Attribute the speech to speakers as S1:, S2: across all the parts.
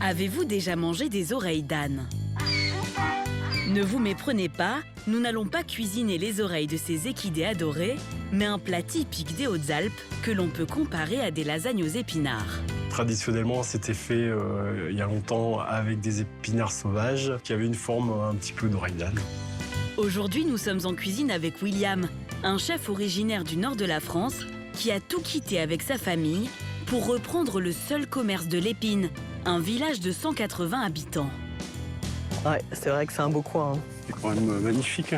S1: Avez-vous déjà mangé des oreilles d'âne? Ne vous méprenez pas, nous n'allons pas cuisiner les oreilles de ces équidés adorés, mais un plat typique des Hautes-Alpes que l'on peut comparer à des lasagnes aux épinards.
S2: Traditionnellement, c'était fait il y a longtemps avec des épinards sauvages qui avaient une forme un petit peu d'oreille d'âne.
S1: Aujourd'hui, nous sommes en cuisine avec William, un chef originaire du nord de la France qui a tout quitté avec sa famille pour reprendre le seul commerce de l'Épine, un village de 180 habitants.
S3: Ouais, c'est vrai que c'est un beau coin.
S2: C'est quand même magnifique.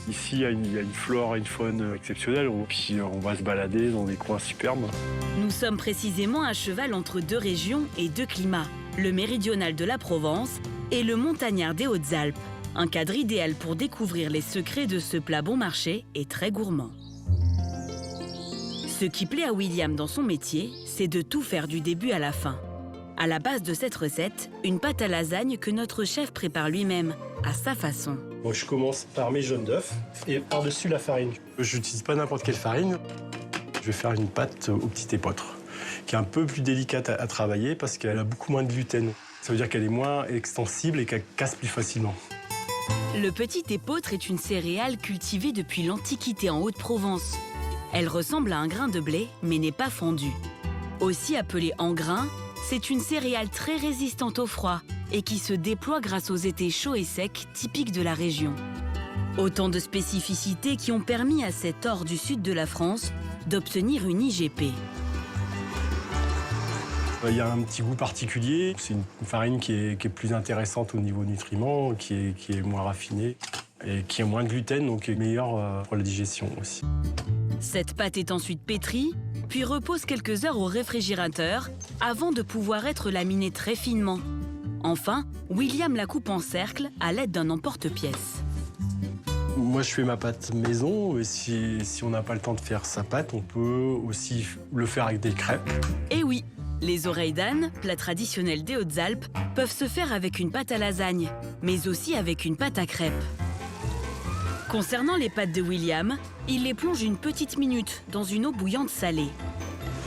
S2: Ici, il y a une flore et une faune exceptionnelles. Puis on va se balader dans des coins superbes.
S1: Nous sommes précisément à cheval entre deux régions et deux climats, le méridional de la Provence et le montagnard des Hautes-Alpes. Un cadre idéal pour découvrir les secrets de ce plat bon marché et très gourmand. Ce qui plaît à William dans son métier, c'est de tout faire du début à la fin. À la base de cette recette, une pâte à lasagne que notre chef prépare lui-même, à sa façon.
S2: Moi, je commence par mes jaunes d'œufs et par-dessus la farine. Je n'utilise pas n'importe quelle farine. Je vais faire une pâte au petit épeautre, qui est un peu plus délicate à travailler parce qu'elle a beaucoup moins de gluten. Ça veut dire qu'elle est moins extensible et qu'elle casse plus facilement.
S1: Le petit épeautre est une céréale cultivée depuis l'Antiquité en Haute-Provence. Elle ressemble à un grain de blé, mais n'est pas fondue. Aussi appelée en grain, c'est une céréale très résistante au froid et qui se déploie grâce aux étés chauds et secs typiques de la région. Autant de spécificités qui ont permis à cet or du sud de la France d'obtenir une IGP.
S2: Il y a un petit goût particulier. C'est une farine qui est plus intéressante au niveau nutriments, qui est moins raffinée et qui a moins de gluten, donc est meilleure pour la digestion aussi.
S1: Cette pâte est ensuite pétrie, puis repose quelques heures au réfrigérateur avant de pouvoir être laminée très finement. Enfin, William la coupe en cercles à l'aide d'un emporte-pièce.
S2: Moi, je fais ma pâte maison. Et si on n'a pas le temps de faire sa pâte, on peut aussi le faire avec des crêpes.
S1: Et oui, les oreilles d'âne, plat traditionnel des Hautes-Alpes, peuvent se faire avec une pâte à lasagne, mais aussi avec une pâte à crêpes. Concernant les pâtes de William, il les plonge une petite minute dans une eau bouillante salée.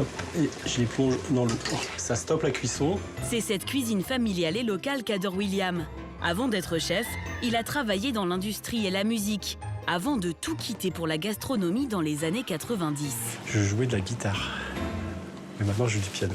S2: Hop, et je les plonge dans l'eau. Ça stoppe la cuisson.
S1: C'est cette cuisine familiale et locale qu'adore William. Avant d'être chef, il a travaillé dans l'industrie et la musique, avant de tout quitter pour la gastronomie dans les années 90.
S2: Je jouais de la guitare. Mais maintenant, je joue du piano.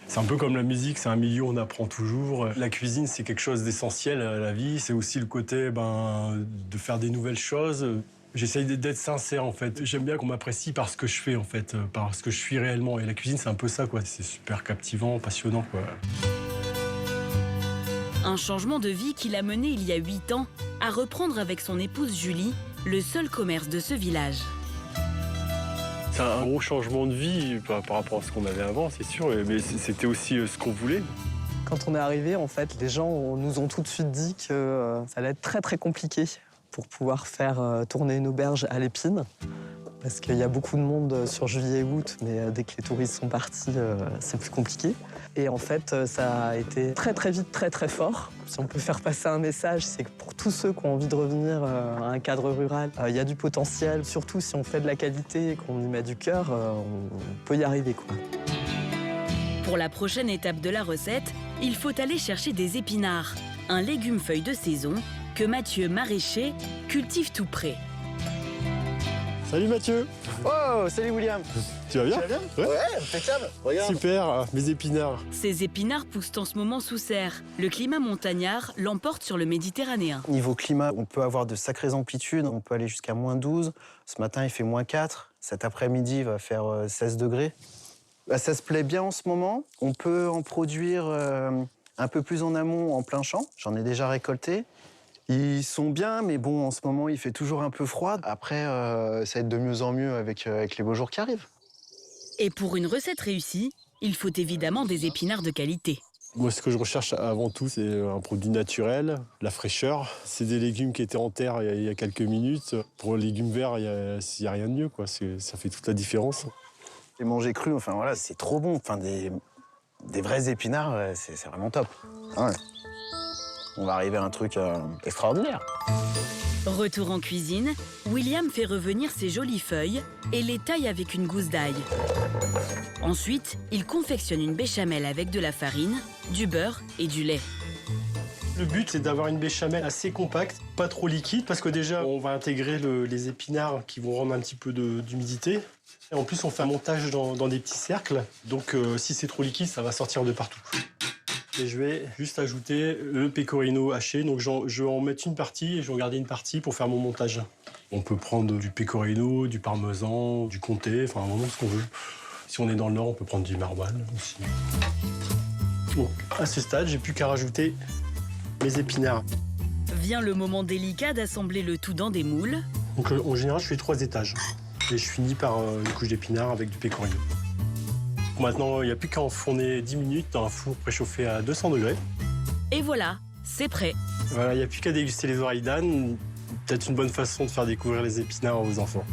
S2: C'est un peu comme la musique, c'est un milieu où on apprend toujours. La cuisine, c'est quelque chose d'essentiel à la vie. C'est aussi le côté de faire des nouvelles choses. J'essaye d'être sincère, en fait. J'aime bien qu'on m'apprécie par ce que je fais, en fait, par ce que je suis réellement. Et la cuisine, c'est un peu ça, quoi. C'est super captivant, passionnant, quoi.
S1: Un changement de vie qui l'a mené il y a 8 ans à reprendre avec son épouse Julie le seul commerce de ce village.
S2: C'est un gros changement de vie par rapport à ce qu'on avait avant, c'est sûr. Mais c'était aussi ce qu'on voulait.
S3: Quand on est arrivé, en fait, les gens nous ont tout de suite dit que ça allait être très très compliqué pour pouvoir faire tourner une auberge à l'Épine. Parce qu'il y a beaucoup de monde sur juillet et août, mais dès que les touristes sont partis, c'est plus compliqué. Et en fait, ça a été très très vite, très très fort. Si on peut faire passer un message, c'est que pour tous ceux qui ont envie de revenir à un cadre rural, il y a du potentiel. Surtout si on fait de la qualité et qu'on y met du cœur, on peut y arriver, quoi.
S1: Pour la prochaine étape de la recette, il faut aller chercher des épinards, un légume-feuille de saison que Mathieu Maraîcher cultive tout près.
S2: Salut Mathieu.
S4: Oh, salut William.
S2: Tu vas bien?
S4: Tu vas bien? Ouais, impeccable. Regarde.
S2: Super, mes épinards.
S1: Ces épinards poussent en ce moment sous serre. Le climat montagnard l'emporte sur le Méditerranéen.
S4: Niveau climat, on peut avoir de sacrées amplitudes. On peut aller jusqu'à -12. Ce matin, il fait -4. Cet après-midi, il va faire 16 degrés. Ça se plaît bien en ce moment. On peut en produire un peu plus en amont, en plein champ. J'en ai déjà récolté. Ils sont bien, mais bon, en ce moment, il fait toujours un peu froid. Après, ça va être de mieux en mieux avec les beaux jours qui arrivent.
S1: Et pour une recette réussie, il faut évidemment des épinards de qualité.
S2: Moi, ce que je recherche avant tout, c'est un produit naturel, la fraîcheur. C'est des légumes qui étaient en terre il y a quelques minutes. Pour les légumes verts, il n'y a rien de mieux, quoi. Ça fait toute la différence.
S4: Les manger crus, enfin voilà, c'est trop bon. Enfin, des vrais épinards, c'est vraiment top. Ah ouais. On va arriver à un truc extraordinaire.
S1: Retour en cuisine, William fait revenir ses jolies feuilles et les taille avec une gousse d'ail. Ensuite, il confectionne une béchamel avec de la farine, du beurre et du lait.
S2: Le but, c'est d'avoir une béchamel assez compacte, pas trop liquide, parce que déjà, on va intégrer les épinards qui vont rendre un petit peu d'humidité. Et en plus, on fait un montage dans des petits cercles, donc si c'est trop liquide, ça va sortir de partout. Et je vais juste ajouter le pecorino haché. Donc je vais en mettre une partie et je vais en garder une partie pour faire mon montage. On peut prendre du pecorino, du parmesan, du comté, enfin vraiment ce qu'on veut. Si on est dans le nord, on peut prendre du maroilles aussi. Bon, à ce stade, j'ai plus qu'à rajouter mes épinards.
S1: Vient le moment délicat d'assembler le tout dans des moules.
S2: Donc en général, je fais 3 étages. Et je finis par une couche d'épinards avec du pecorino. Maintenant, il n'y a plus qu'à enfourner 10 minutes dans un four préchauffé à 200 degrés.
S1: Et voilà, c'est prêt.
S2: Voilà, il n'y a plus qu'à déguster les oreilles d'âne. Peut-être une bonne façon de faire découvrir les épinards aux enfants.